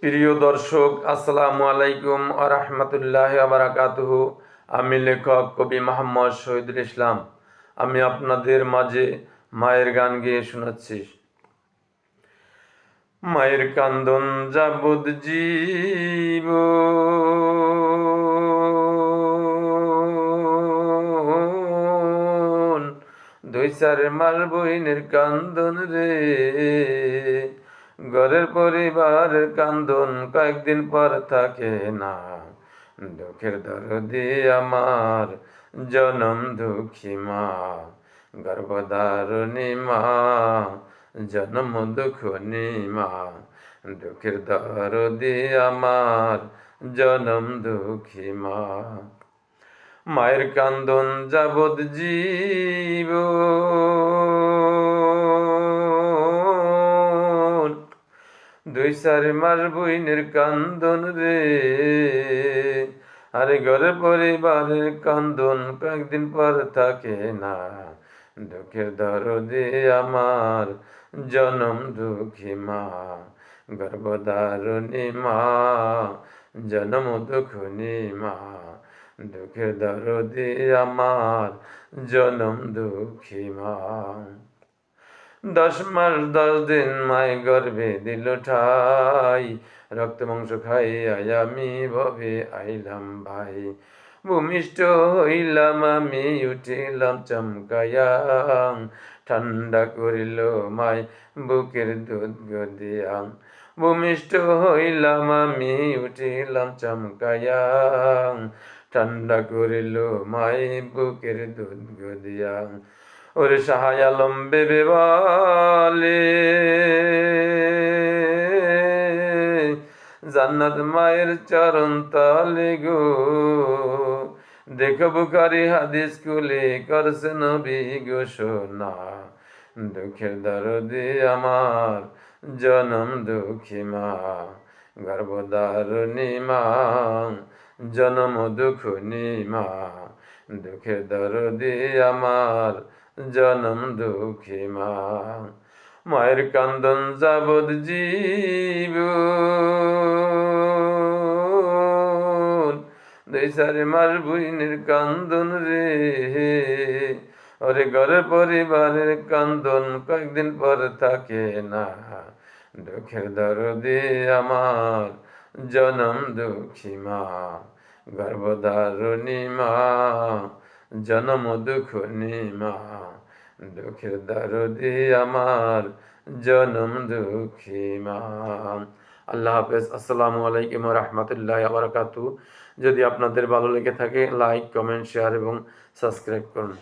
প্রিয় দর্শক, আসসালামু আলাইকুম ওয়া রাহমাতুল্লাহি ওয়া বারাকাতুহু। আমি লেখক কবি মোহাম্মদ শহীদুল ইসলাম। আমি আপনাদের মাঝে মায়ের গান গেয়ে শোনাচ্ছি। মায়ের কান্দন যাবদ জীবন, দুই চার মাস বহিনের কান্দন রে, ঘরের পরিবারের কান্দন কয়েকদিন পর থাকে না। দুঃখের দরদি আমার জনম দুঃখী মা, গর্ভধারিণী মা, জনম দুঃখনী মা। দুঃখের দরদি আমার জনম দুঃখী মা। মায়ের কান্দন যাবদ জীবন, দুই চার মাস বইনের কান্দন রে, আরে ঘরে পরিবারের কান্দন কয়েকদিন পর থাকে না। দুঃখের দরদে আমার জনম দুঃখী মা, গর্ভধারিণী মা, জনম দুঃখনী মা। দুঃখের দরদে আমার জনম দুঃখী মা। 10 মাস 10 দিন মায় গর্ভে দিল ঠাই, রক্ত মাংস খাইয়া আমি ভবে আইলাম ভাই। ভূমিষ্ঠ হইলাম আমি উঠিলাম চমকাইয়া, ঠান্ডা করিল মায় বুকের দুধ গদিয়া। ভূমিষ্ঠ হইলাম আমি উঠিলাম চমকাইয়া, ঠান্ডা করিল মায় বুকের দুধ গদিয়া। ওরে শাহ আলম বেবে বলে, জান্নাত মায়ের চরণ তলে গো, দেখো বুখারী হাদিস খুলে করছে নবী ঘোষণা। দুঃখের দরদে আমার জনম দুঃখী মা, গর্ভধারিণী মা, জনম দুঃখনী মা। দুঃখের দরদে আমার জনম দুঃখী মা। মায়ের কান্দন যাবদ জীবন, দুই চার মাস বইনের কান্দন রে, ওরে ঘরে পরিবারের কান্দন কয়েকদিন পর থাকে না। দুঃখের দরদে আমার জনম দুঃখী মা, গর্ভধারিণী মা, জনম দুঃখনী মা। দুঃখের দরদে আমার জনম দুঃখী মা। আল্লাহ হাফেজ। আসসালামু আলাইকুম ওয়া রাহমাতুল্লাহি ওয়া বারাকাতুহু। যদি আপনাদের ভালো লেগে থাকে লাইক, কমেন্ট, শেয়ার এবং সাবস্ক্রাইব করুন।